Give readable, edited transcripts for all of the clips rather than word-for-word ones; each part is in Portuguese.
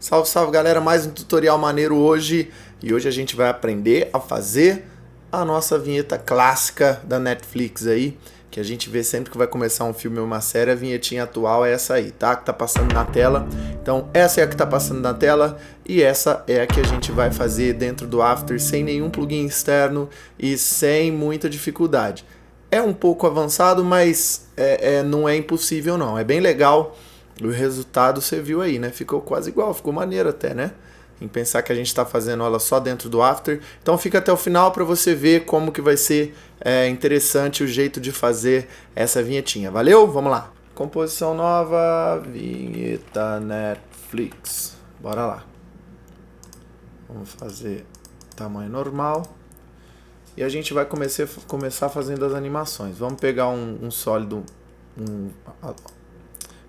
Salve, salve galera, mais um tutorial maneiro hoje. E hoje a gente vai aprender a fazer a nossa vinheta clássica da Netflix aí, que a gente vê sempre que vai começar um filme ou uma série, a vinhetinha atual é essa aí, tá? Que tá passando na tela. Então essa é a que tá passando na tela e essa é a que a gente vai fazer dentro do After sem nenhum plugin externo e sem muita dificuldade. É um pouco avançado, mas não é impossível não, é bem legal. O resultado você viu aí, né? Ficou quase igual, ficou maneiro até, né? Em pensar que a gente está fazendo ela só dentro do After. Então fica até o final para você ver como que vai ser interessante o jeito de fazer essa vinhetinha. Valeu? Vamos lá. Composição nova, vinheta Netflix. Bora lá. Vamos fazer tamanho normal. E a gente vai começar fazendo as animações. Vamos pegar um sólido,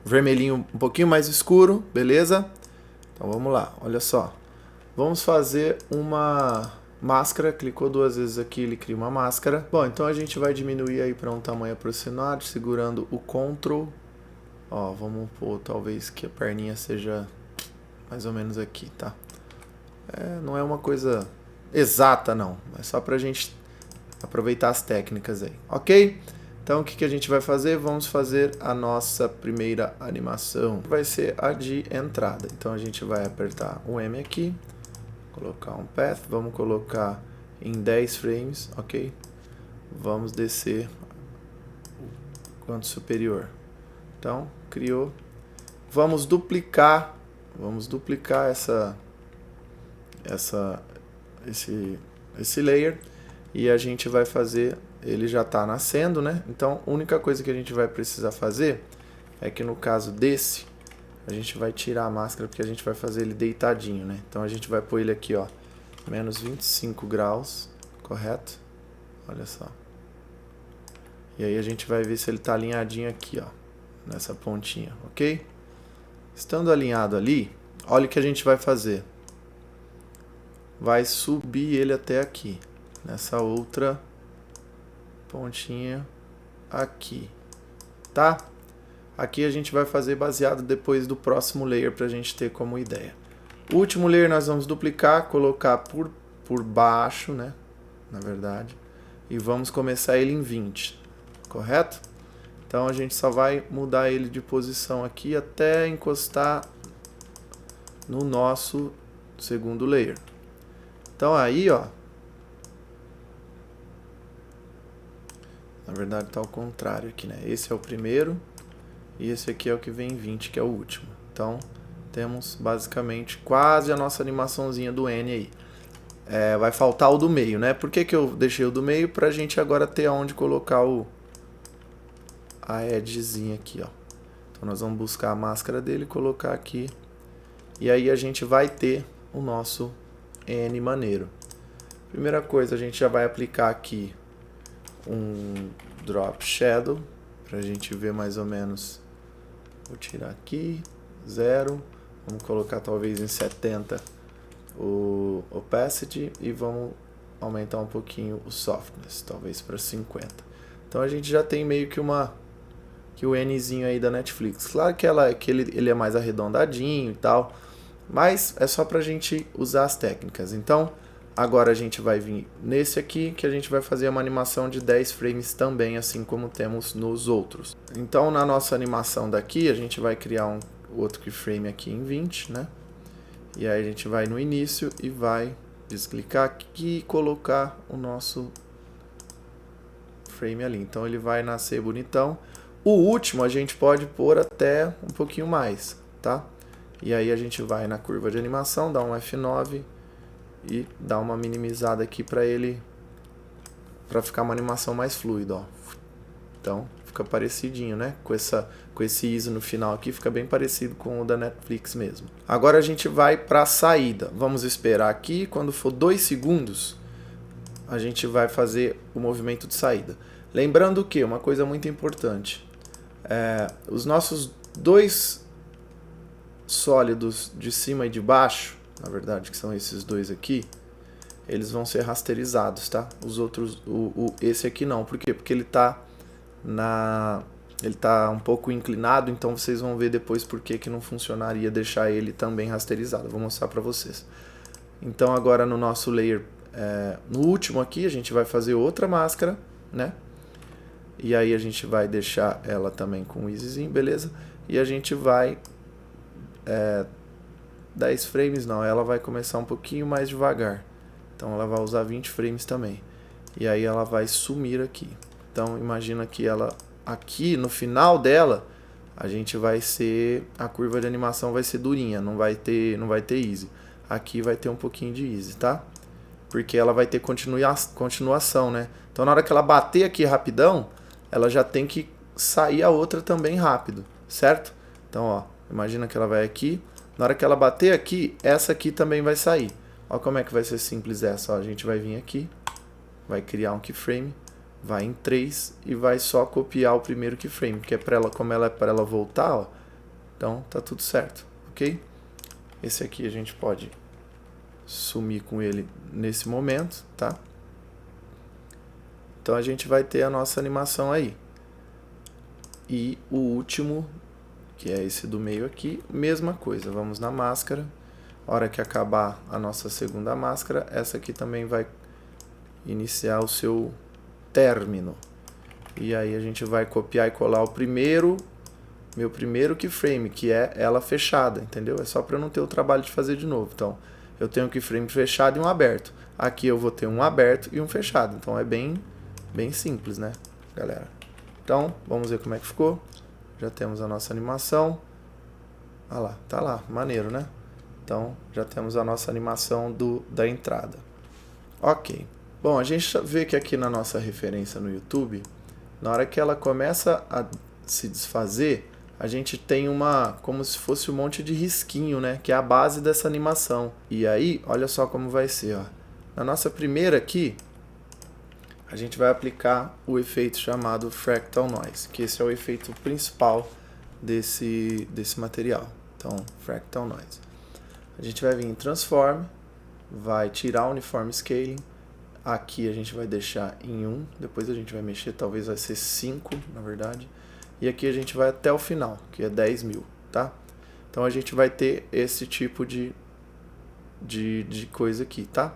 vermelhinho um pouquinho mais escuro, beleza? Então vamos lá, olha só. Vamos fazer uma máscara, clicou duas vezes aqui, ele cria uma máscara. Bom, então a gente vai diminuir aí para um tamanho aproximado, segurando o Ctrl. Ó, vamos pôr talvez que a perninha seja mais ou menos aqui, tá? Não é uma coisa exata não, é só pra gente aproveitar as técnicas aí, ok? Então o que a gente vai fazer? Vamos fazer a nossa primeira animação. Vai ser a de entrada. Então a gente vai apertar o M aqui, colocar um path, vamos colocar em 10 frames, ok? Vamos descer o canto superior. Então, criou. Vamos duplicar esse layer e a gente vai fazer. Ele já está nascendo, né? Então, a única coisa que a gente vai precisar fazer é que no caso desse, a gente vai tirar a máscara porque a gente vai fazer ele deitadinho, né? Então, a gente vai pôr ele aqui, ó, menos 25 graus, correto? Olha só. E aí a gente vai ver se ele está alinhadinho aqui, ó, nessa pontinha, ok? Estando alinhado ali, olha o que a gente vai fazer. Vai subir ele até aqui, nessa outra pontinha aqui, tá? Aqui a gente vai fazer baseado depois do próximo layer para a gente ter como ideia. O último layer nós vamos duplicar, colocar por baixo, né? Na verdade, e vamos começar ele em 20, correto? Então a gente só vai mudar ele de posição aqui até encostar no nosso segundo layer. Então aí, ó, na verdade está ao contrário aqui, né? Esse é o primeiro e esse aqui é o que vem em 20, que é o último. Então temos basicamente quase a nossa animaçãozinha do N aí. Vai faltar o do meio, né? Por que eu deixei o do meio? Pra gente agora ter onde colocar a edgezinha aqui, ó. Então nós vamos buscar a máscara dele, colocar aqui. E aí a gente vai ter o nosso N maneiro. Primeira coisa, a gente já vai aplicar aqui um Drop Shadow, pra gente ver mais ou menos. Vou tirar aqui, 0. Vamos colocar talvez em 70 o Opacity e vamos aumentar um pouquinho o Softness, talvez para 50. Então a gente já tem meio que o Nzinho aí da Netflix. Claro que ele é mais arredondadinho e tal, mas é só pra gente usar as técnicas. Então agora a gente vai vir nesse aqui, que a gente vai fazer uma animação de 10 frames também, assim como temos nos outros. Então na nossa animação daqui, a gente vai criar um outro keyframe aqui em 20, né? E aí a gente vai no início e vai desclicar aqui e colocar o nosso frame ali. Então ele vai nascer bonitão. O último a gente pode pôr até um pouquinho mais, tá? E aí a gente vai na curva de animação, dá um F9 e dá uma minimizada aqui para ficar uma animação mais fluida, ó. Então fica parecidinho, né? Com esse ISO no final aqui fica bem parecido com o da Netflix mesmo. Agora a gente vai para a saída. Vamos esperar aqui, quando for 2 segundos, a gente vai fazer o movimento de saída. Lembrando que uma coisa muito importante, os nossos dois sólidos de cima e de baixo, na verdade que são esses dois aqui, eles vão ser rasterizados, tá? Os outros, esse aqui não. Por quê? Porque ele ele tá um pouco inclinado, então vocês vão ver depois por que não funcionaria deixar ele também rasterizado. Vou mostrar para vocês. Então agora no nosso layer, no último aqui, a gente vai fazer outra máscara, né? E aí a gente vai deixar ela também com o easyzinho, beleza? E a gente vai 10 frames não, ela vai começar um pouquinho mais devagar. Então ela vai usar 20 frames também. E aí ela vai sumir aqui. Então imagina que ela aqui no final dela, a gente vai ser, a curva de animação vai ser durinha, não vai ter easy. Aqui vai ter um pouquinho de easy, tá? Porque ela vai ter continuação, né? Então na hora que ela bater aqui rapidão, ela já tem que sair a outra também rápido, certo? Então, ó, imagina que ela vai aqui, na hora que ela bater aqui, essa aqui também vai sair. Ó como é que vai ser simples essa, ó, a gente vai vir aqui, vai criar um keyframe, vai em 3 e vai só copiar o primeiro keyframe, que é para ela, como ela é para ela voltar, ó. Então tá tudo certo, ok? Esse aqui a gente pode sumir com ele nesse momento, tá? Então a gente vai ter a nossa animação aí. E o último, que é esse do meio aqui, mesma coisa. Vamos na máscara. A hora que acabar a nossa segunda máscara, essa aqui também vai iniciar o seu término. E aí a gente vai copiar e colar o meu primeiro keyframe, que é ela fechada, entendeu? É só para eu não ter o trabalho de fazer de novo. Então, eu tenho um keyframe fechado e um aberto. Aqui eu vou ter um aberto e um fechado. Então é bem simples, né, galera? Então, vamos ver como é que ficou. Já temos a nossa animação. Ah lá, tá lá, maneiro, né? Então, já temos a nossa animação da entrada. Ok. Bom, a gente vê que aqui na nossa referência no YouTube, na hora que ela começa a se desfazer, a gente tem como se fosse um monte de risquinho, né? Que é a base dessa animação. E aí, olha só como vai ser, ó. Na nossa primeira aqui, a gente vai aplicar o efeito chamado Fractal Noise, que esse é o efeito principal desse material. Então, Fractal Noise. A gente vai vir em Transform, vai tirar o Uniform Scaling, aqui a gente vai deixar em 1, depois a gente vai mexer, talvez vai ser 5, na verdade, e aqui a gente vai até o final, que é 10.000, tá? Então a gente vai ter esse tipo de coisa aqui, tá?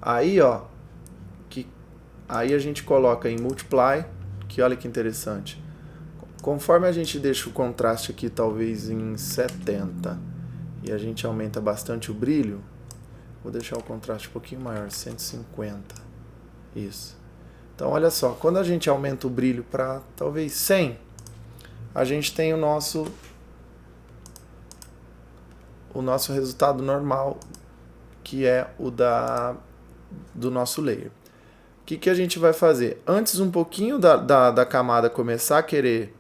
Aí, ó, aí a gente coloca em Multiply, que olha que interessante. Conforme a gente deixa o contraste aqui talvez em 70 e a gente aumenta bastante o brilho, vou deixar o contraste um pouquinho maior, 150. Isso. Então olha só, quando a gente aumenta o brilho para talvez 100, a gente tem o nosso resultado normal, que é o do nosso layer. O que a gente vai fazer? Antes um pouquinho da camada começar a querer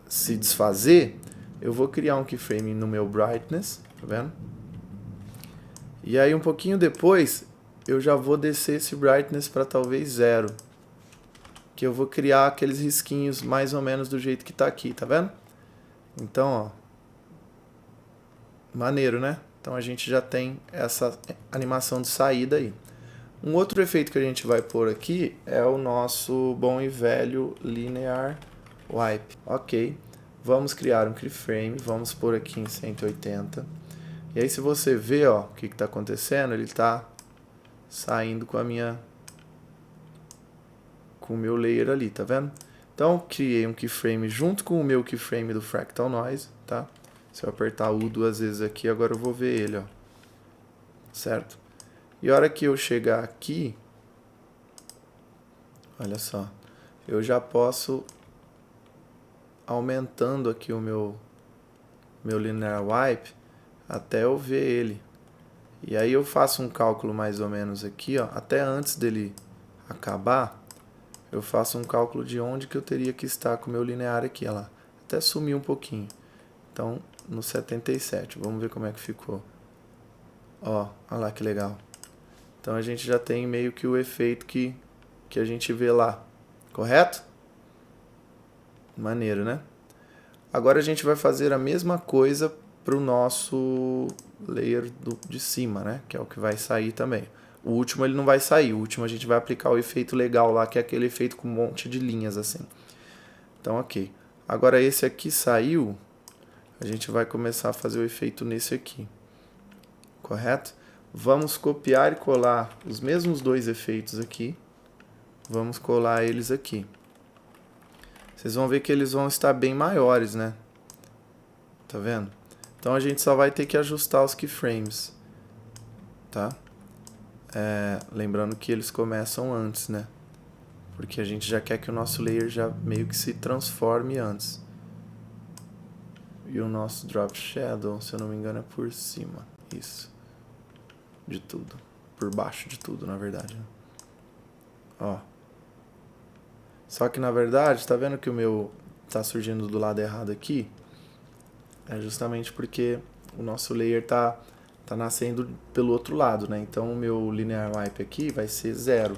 se desfazer, eu vou criar um keyframe no meu brightness, tá vendo? E aí um pouquinho depois, eu já vou descer esse brightness para talvez 0. Que eu vou criar aqueles risquinhos mais ou menos do jeito que tá aqui, tá vendo? Então, ó, maneiro, né? Então a gente já tem essa animação de saída aí. Um outro efeito que a gente vai pôr aqui é o nosso bom e velho Linear Wipe. Ok, vamos criar um keyframe, vamos pôr aqui em 180. E aí se você vê, ó, o que está acontecendo, ele está saindo com o meu layer ali, tá vendo? Então criei um keyframe junto com o meu keyframe do Fractal Noise, tá? Se eu apertar U 2 vezes aqui, agora eu vou ver ele, ó. Certo? E a hora que eu chegar aqui, olha só, eu já posso aumentando aqui o meu Linear Wipe até eu ver ele. E aí eu faço um cálculo mais ou menos aqui, ó, até antes dele acabar, eu faço um cálculo de onde que eu teria que estar com o meu linear aqui, ó lá. Até sumir um pouquinho. Então, no 77, vamos ver como é que ficou. Ó, olha lá que legal. Então a gente já tem meio que o efeito que a gente vê lá, correto? Maneiro, né? Agora a gente vai fazer a mesma coisa para o nosso layer de cima, né? Que é o que vai sair também. O último ele não vai sair, o último a gente vai aplicar o efeito legal lá, que é aquele efeito com um monte de linhas assim. Então, ok. Agora esse aqui saiu, a gente vai começar a fazer o efeito nesse aqui, correto? Vamos copiar e colar os mesmos dois efeitos aqui, vamos colar eles aqui. Vocês vão ver que eles vão estar bem maiores, né? Tá vendo? Então a gente só vai ter que ajustar os keyframes, tá? Lembrando que eles começam antes, né? Porque a gente já quer que o nosso layer já meio que se transforme antes. E o nosso drop shadow, se eu não me engano, é por cima. Isso. De tudo. Por baixo de tudo, na verdade. Ó. Só que na verdade, tá vendo que o meu tá surgindo do lado errado aqui? É justamente porque o nosso layer tá nascendo pelo outro lado, né? Então o meu linear wipe aqui vai ser 0.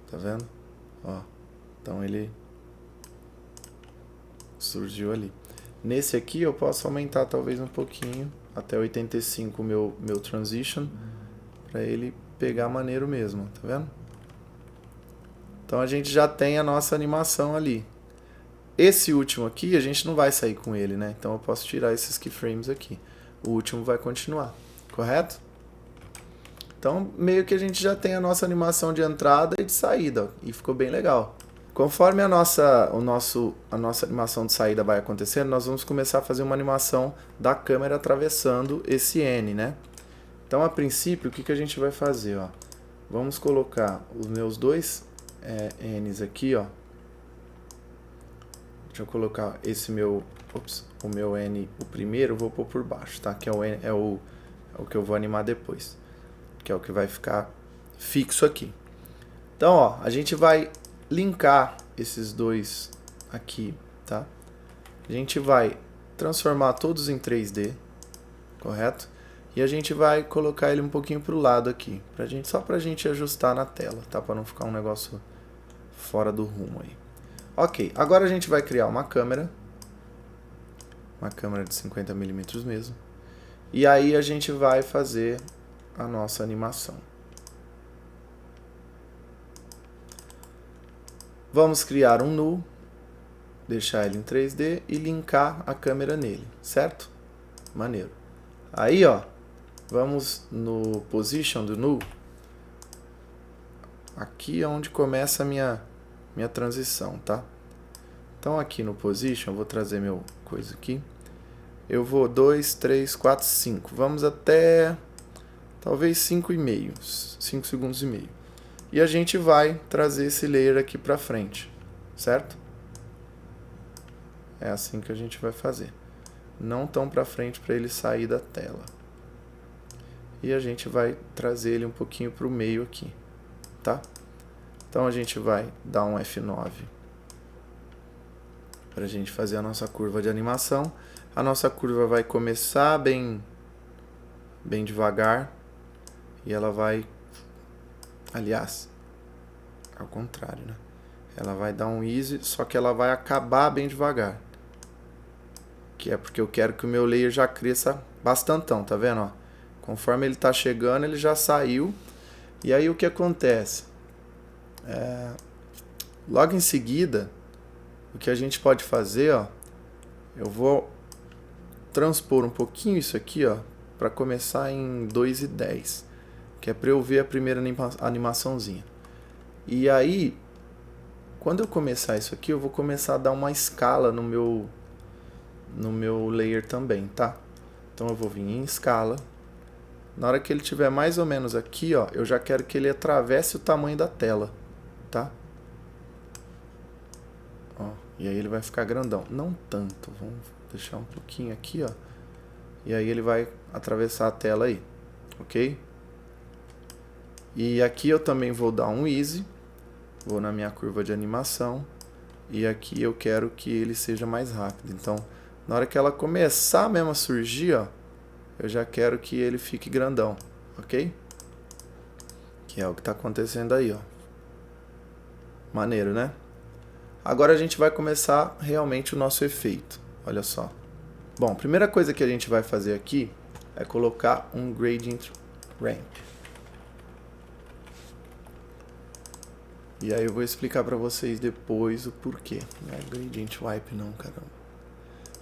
Tá vendo? Ó. Então ele surgiu ali. Nesse aqui eu posso aumentar talvez um pouquinho, até 85 o meu transition, para ele pegar maneiro mesmo, tá vendo? Então a gente já tem a nossa animação ali. Esse último aqui a gente não vai sair com ele, né? Então eu posso tirar esses keyframes aqui. O último vai continuar, correto? Então meio que a gente já tem a nossa animação de entrada e de saída, ó, e ficou bem legal. Conforme a nossa animação de saída vai acontecendo, nós vamos começar a fazer uma animação da câmera atravessando esse N, né? Então, a princípio, o que a gente vai fazer, ó? Vamos colocar os meus dois N's aqui, ó. Deixa eu colocar esse o meu N, o primeiro, eu vou pôr por baixo, tá? Que é o que eu vou animar depois. Que é o que vai ficar fixo aqui. Então, ó, a gente vai linkar esses dois aqui, tá? A gente vai transformar todos em 3D, correto? E a gente vai colocar ele um pouquinho pro lado aqui, só pra gente ajustar na tela, tá? Pra não ficar um negócio fora do rumo aí. Ok, agora a gente vai criar uma câmera de 50mm mesmo, e aí a gente vai fazer a nossa animação. Vamos criar um null, deixar ele em 3D e linkar a câmera nele, certo? Maneiro. Aí, ó, vamos no position do null. Aqui é onde começa a minha transição, tá? Então aqui no position, eu vou trazer meu coisa aqui. Eu vou 2, 3, 4, 5. Vamos até talvez 5,5, 5 segundos e meio. E a gente vai trazer esse layer aqui para frente, certo? É assim que a gente vai fazer. Não tão para frente para ele sair da tela. E a gente vai trazer ele um pouquinho para o meio aqui, tá? Então a gente vai dar um F9 para a gente fazer a nossa curva de animação. A nossa curva vai começar bem devagar e ela vai, aliás, ao contrário, né? Ela vai dar um easy, só que ela vai acabar bem devagar. Que é porque eu quero que o meu layer já cresça bastantão, tá vendo? Ó? Conforme ele está chegando, ele já saiu. E aí o que acontece? Logo em seguida, o que a gente pode fazer, ó, eu vou transpor um pouquinho isso aqui, ó, para começar em 2:10, que é para eu ver a primeira animaçãozinha. E aí, quando eu começar isso aqui, eu vou começar a dar uma escala no meu layer também, tá? Então eu vou vir em escala. Na hora que ele estiver mais ou menos aqui, ó, eu já quero que ele atravesse o tamanho da tela, tá? Ó, e aí ele vai ficar grandão. Não tanto, vamos deixar um pouquinho aqui, ó. E aí ele vai atravessar a tela aí, ok? E aqui eu também vou dar um easy. Vou na minha curva de animação. E aqui eu quero que ele seja mais rápido. Então, na hora que ela começar mesmo a surgir, ó, eu já quero que ele fique grandão, ok? Que é o que está acontecendo aí, ó. Maneiro, né? Agora a gente vai começar realmente o nosso efeito. Olha só. Bom, a primeira coisa que a gente vai fazer aqui é colocar um gradient ramp. E aí eu vou explicar para vocês depois o porquê. Não é Gradient Wipe não, caramba.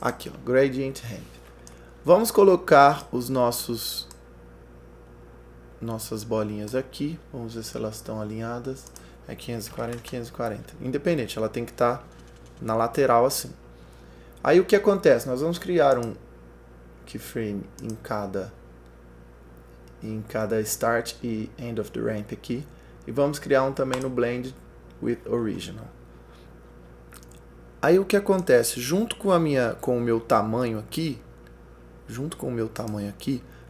Aqui, ó, Gradient Ramp. Vamos colocar os nossas bolinhas aqui. Vamos ver se elas estão alinhadas. É 540, 540. Independente, ela tem que estar na lateral assim. Aí o que acontece? Nós vamos criar um keyframe em cada start e end of the ramp aqui. E vamos criar um também no Blend with Original. Aí o que acontece? Junto com o meu tamanho aqui,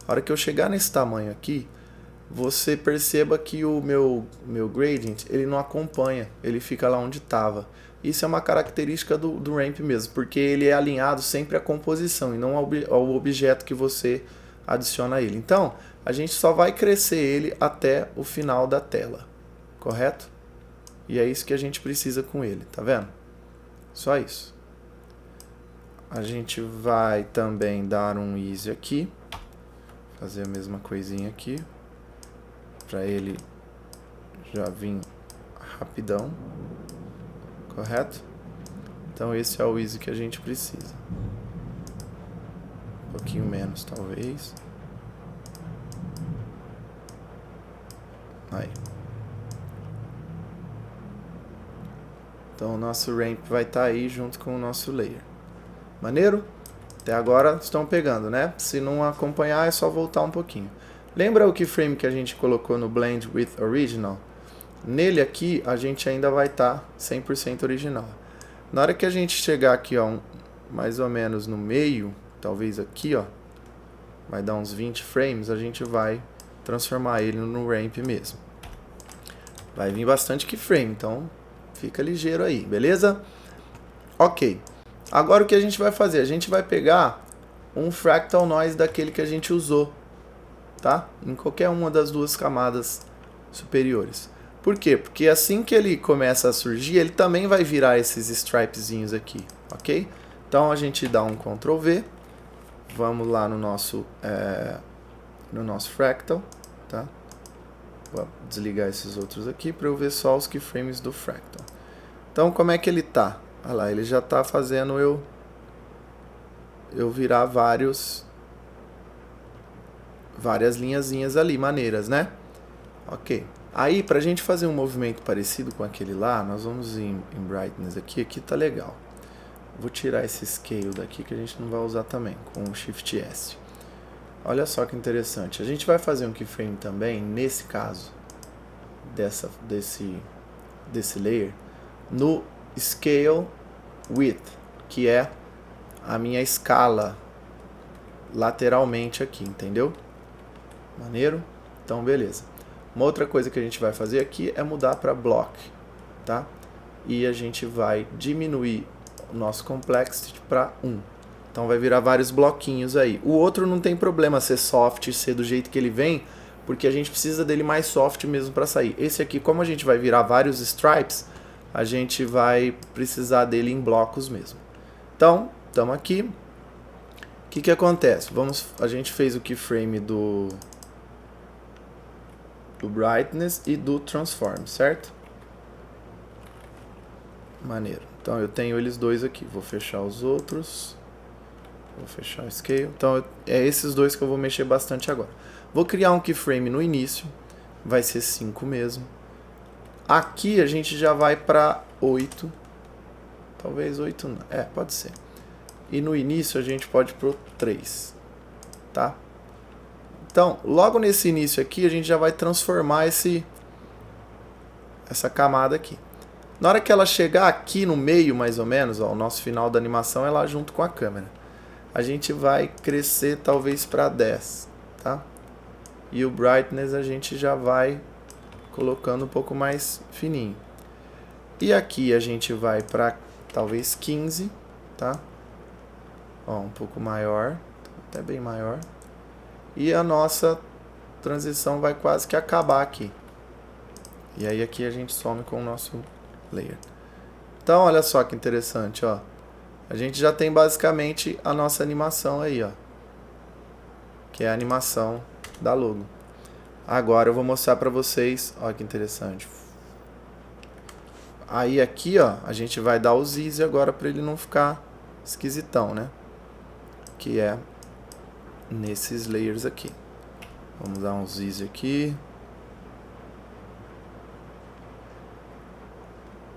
a hora que eu chegar nesse tamanho aqui, você perceba que o meu gradient, ele não acompanha, ele fica lá onde estava. Isso é uma característica do ramp mesmo, porque ele é alinhado sempre à composição e não ao objeto que você adiciona a ele. Então, a gente só vai crescer ele até o final da tela, correto? E é isso que a gente precisa com ele, tá vendo? Só isso. A gente vai também dar um easy aqui, fazer a mesma coisinha aqui, para ele já vir rapidão, correto? Então esse é o easy que a gente precisa. Um pouquinho menos talvez. Aí. Então o nosso ramp vai estar aí junto com o nosso layer. Maneiro? Até agora estão pegando, né? Se não acompanhar é só voltar um pouquinho. Lembra o keyframe que a gente colocou no Blend with Original? Nele aqui a gente ainda vai estar 100% original. Na hora que a gente chegar aqui, ó, mais ou menos no meio, talvez aqui, ó, vai dar uns 20 frames, a gente vai transformar ele no ramp mesmo. Vai vir bastante keyframe, então fica ligeiro aí, beleza? Ok. Agora o que a gente vai fazer? A gente vai pegar um fractal noise daquele que a gente usou, tá? Em qualquer uma das duas camadas superiores. Por quê? Porque assim que ele começa a surgir, ele também vai virar esses stripezinhos aqui, ok? Então a gente dá um Ctrl V, vamos lá no nosso fractal, tá? Vou desligar esses outros aqui para eu ver só os keyframes do fractal. Então como é que ele tá? Olha lá, ele já está fazendo eu virar várias linhazinhas ali, maneiras, né? Ok. Aí, pra gente fazer um movimento parecido com aquele lá, nós vamos em Brightness aqui tá legal. Vou tirar esse Scale daqui que a gente não vai usar também, com o Shift S. Olha só que interessante. A gente vai fazer um keyframe também, nesse caso, desse layer, no Scale Width, que é a minha escala lateralmente aqui, entendeu? Maneiro? Então, beleza. Uma outra coisa que a gente vai fazer aqui é mudar para Block, tá? E a gente vai diminuir o nosso Complexity para 1. Então vai virar vários bloquinhos aí. O outro não tem problema ser soft, ser do jeito que ele vem, porque a gente precisa dele mais soft mesmo para sair. Esse aqui, como a gente vai virar vários stripes, a gente vai precisar dele em blocos mesmo. Então, estamos aqui. O que acontece? A gente fez o keyframe do Brightness e do Transform, certo? Maneiro. Então eu tenho eles dois aqui. Vou fechar os outros. Vou fechar o Scale. Então é esses dois que eu vou mexer bastante agora. Vou criar um keyframe no início. Vai ser 5 mesmo. Aqui a gente já vai para 8. Talvez 8 não. Pode ser. E no início a gente pode ir pro 3. Tá? Então, logo nesse início aqui, a gente já vai transformar essa camada aqui. Na hora que ela chegar aqui no meio, mais ou menos, ó, o nosso final da animação é lá junto com a câmera. A gente vai crescer talvez para 10, tá? E o brightness a gente já vai colocando um pouco mais fininho. E aqui a gente vai para talvez 15, tá? Ó, um pouco maior, até bem maior. E a nossa transição vai quase que acabar aqui. E aí aqui a gente some com o nosso layer. Então, olha só que interessante, ó. A gente já tem basicamente a nossa animação aí, ó. Que é a animação da logo. Agora eu vou mostrar para vocês, ó que interessante. Aí aqui, ó, a gente vai dar os easy agora para ele não ficar esquisitão, né? Que é nesses layers aqui. Vamos dar uns easy aqui.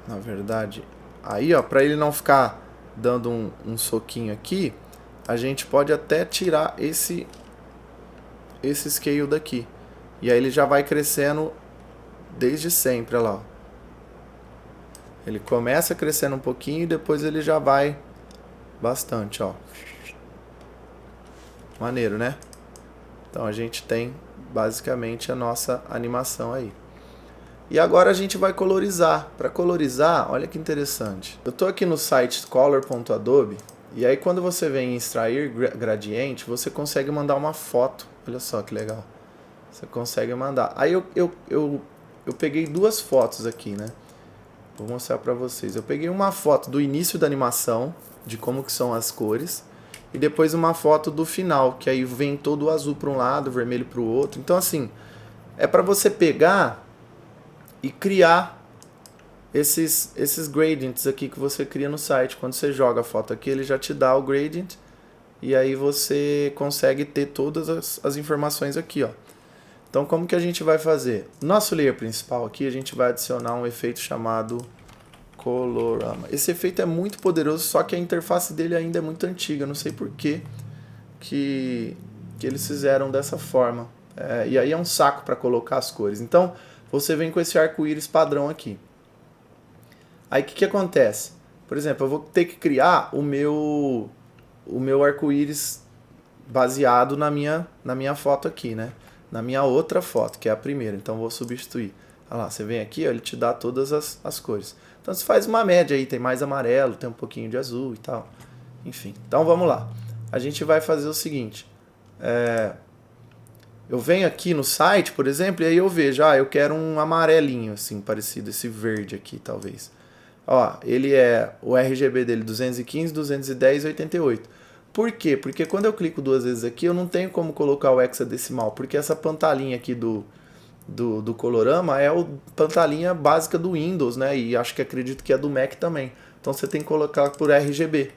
Na verdade, aí, ó, para ele não ficar dando um soquinho aqui, a gente pode até tirar esse scale daqui. E aí ele já vai crescendo desde sempre, olha lá, ó. Ele começa crescendo um pouquinho e depois ele já vai bastante, ó. Maneiro, né? Então a gente tem basicamente a nossa animação aí. E agora a gente vai colorizar. Para colorizar, olha que interessante. Eu estou aqui no site color.adobe e aí quando você vem em extrair gradiente, você consegue mandar uma foto. Olha só que legal. Você consegue mandar. Aí eu peguei duas fotos aqui, né? Vou mostrar para vocês. Eu peguei uma foto do início da animação, de como que são as cores, e depois uma foto do final, que aí vem todo o azul para um lado, o vermelho para o outro. Então assim, é para você pegar e criar esses gradients aqui que você cria no site. Quando você joga a foto aqui, ele já te dá o gradient, e aí você consegue ter todas as informações aqui, ó. Então como que a gente vai fazer? Nosso layer principal aqui, a gente vai adicionar um efeito chamado Colorama. Esse efeito é muito poderoso, só que a interface dele ainda é muito antiga. Não sei por que eles fizeram dessa forma. E aí é um saco para colocar as cores. Então você vem com esse arco-íris padrão aqui. Aí o que acontece? Por exemplo, eu vou ter que criar o meu arco-íris baseado na minha foto aqui, né? Na minha outra foto, que é a primeira. Então vou substituir. Olha lá, você vem aqui, ó, ele te dá todas as cores. Então você faz uma média aí, tem mais amarelo, tem um pouquinho de azul e tal. Enfim, então vamos lá. A gente vai fazer o seguinte. Eu venho aqui no site, por exemplo, e aí eu vejo, eu quero um amarelinho, assim, parecido, esse verde aqui, talvez. Ó, ele é, o RGB dele 215, 210 e 88. Por quê? Porque quando eu clico duas vezes aqui, eu não tenho como colocar o hexadecimal, porque essa pantalinha aqui do Colorama é a pantalinha básica do Windows, né? E acredito que é do Mac também. Então você tem que colocar por RGB.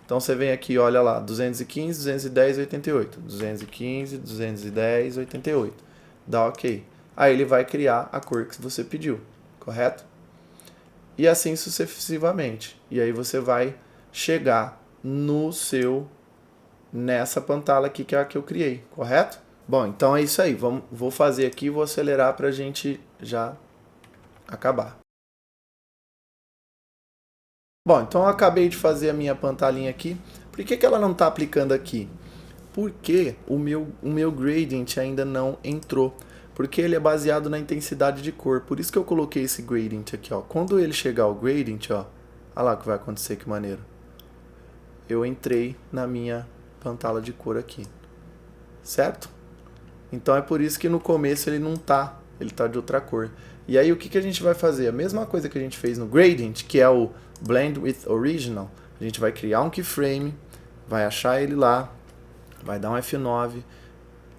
Então você vem aqui, olha lá, 215, 210, 88. 215, 210, 88. Dá OK. Aí ele vai criar a cor que você pediu, correto? E assim sucessivamente. E aí você vai chegar nessa pantalla aqui que é a que eu criei, correto? Bom, então é isso aí. Vou fazer aqui e vou acelerar para a gente já acabar. Bom, então eu acabei de fazer a minha pantalinha aqui. Por que ela não está aplicando aqui? Porque o meu gradient ainda não entrou. Porque ele é baseado na intensidade de cor. Por isso que eu coloquei esse gradient aqui, ó. Quando ele chegar ao gradient, ó, olha lá o que vai acontecer, que maneiro. Eu entrei na minha pantalla de cor aqui. Certo? Então é por isso que no começo ele não tá, ele tá de outra cor. E aí o que a gente vai fazer? A mesma coisa que a gente fez no gradient, que é o Blend with Original. A gente vai criar um keyframe, vai achar ele lá, vai dar um F9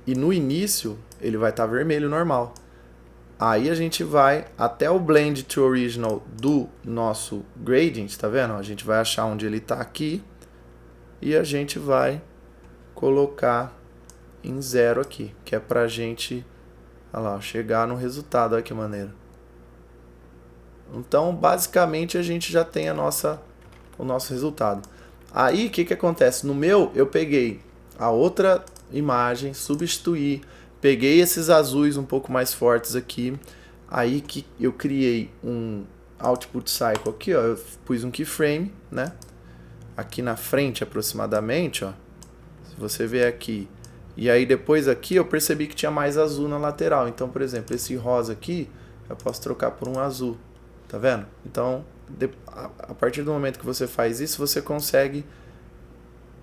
e no início ele vai estar vermelho normal. Aí a gente vai até o Blend to Original do nosso gradient, tá vendo? A gente vai achar onde ele tá aqui e a gente vai colocar em 0 aqui, que é pra gente, olha lá, chegar no resultado, olha que maneiro. Então, basicamente, a gente já tem o nosso resultado. Aí, o que acontece? No meu, eu peguei a outra imagem, substituí, peguei esses azuis um pouco mais fortes aqui, aí que eu criei um output cycle aqui, ó, eu pus um keyframe, né? Aqui na frente, aproximadamente, ó, se você ver aqui, e aí depois aqui eu percebi que tinha mais azul na lateral. Então, por exemplo, esse rosa aqui, eu posso trocar por um azul. Tá vendo? Então, a partir do momento que você faz isso, você consegue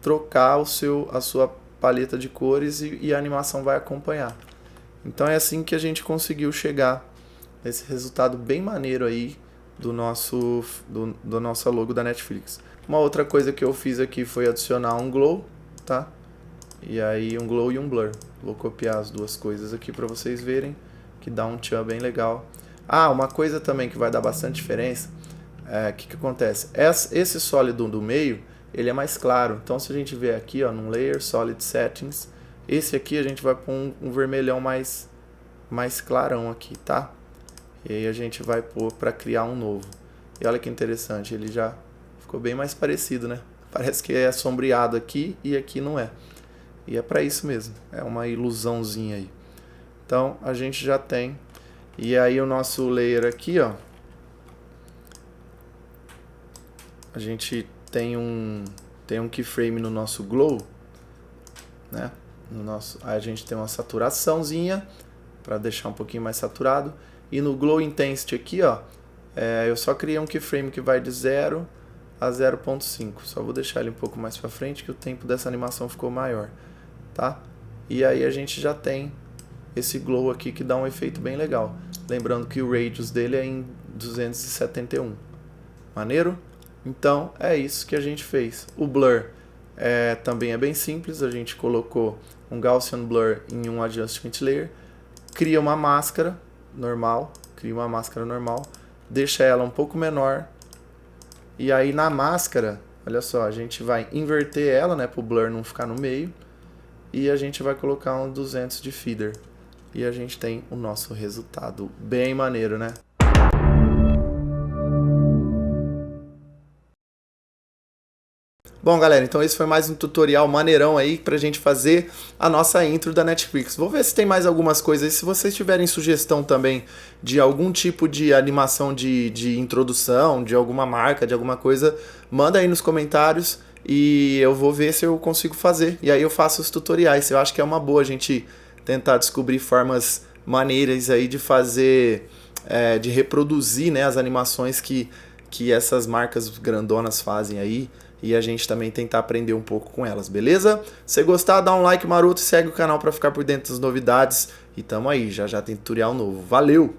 trocar a sua paleta de cores e a animação vai acompanhar. Então é assim que a gente conseguiu chegar nesse resultado bem maneiro aí do nosso logo da Netflix. Uma outra coisa que eu fiz aqui foi adicionar um glow, tá? E aí um glow e um blur. Vou copiar as duas coisas aqui para vocês verem, que dá um tchan bem legal. Uma coisa também que vai dar bastante diferença, que acontece? Esse sólido do meio, ele é mais claro. Então, se a gente ver aqui, ó, no Layer, Solid Settings, esse aqui a gente vai pôr um vermelhão mais clarão aqui, tá? E aí a gente vai pôr para criar um novo. E olha que interessante, ele já ficou bem mais parecido, né? Parece que é sombreado aqui e aqui não é. E é para isso mesmo, é uma ilusãozinha aí. Então, a gente já tem. E aí o nosso layer aqui, ó, a gente tem um keyframe no nosso glow, né? Aí a gente tem uma saturaçãozinha para deixar um pouquinho mais saturado. E no glow intensity aqui, ó, eu só criei um keyframe que vai de 0 a 0.5. Só vou deixar ele um pouco mais para frente que o tempo dessa animação ficou maior, tá? E aí a gente já tem esse glow aqui que dá um efeito bem legal. Lembrando que o radius dele é em 271. Maneiro? Então é isso que a gente fez. O blur também é bem simples. A gente colocou um Gaussian Blur em um Adjustment Layer, cria uma máscara normal, deixa ela um pouco menor, e aí na máscara, olha só, a gente vai inverter ela, né, para o blur não ficar no meio, e a gente vai colocar um 200 de feather. E a gente tem o nosso resultado bem maneiro, né? Bom, galera, então esse foi mais um tutorial maneirão aí pra gente fazer a nossa intro da Netflix. Vou ver se tem mais algumas coisas. Se vocês tiverem sugestão também de algum tipo de animação de introdução, de alguma marca, de alguma coisa, manda aí nos comentários e eu vou ver se eu consigo fazer. E aí eu faço os tutoriais. Eu acho que é uma boa a gente tentar descobrir formas maneiras aí de fazer, de reproduzir, né, as animações que essas marcas grandonas fazem aí. E a gente também tentar aprender um pouco com elas, beleza? Se gostar, dá um like maroto e segue o canal para ficar por dentro das novidades. E tamo aí, já tem tutorial novo. Valeu!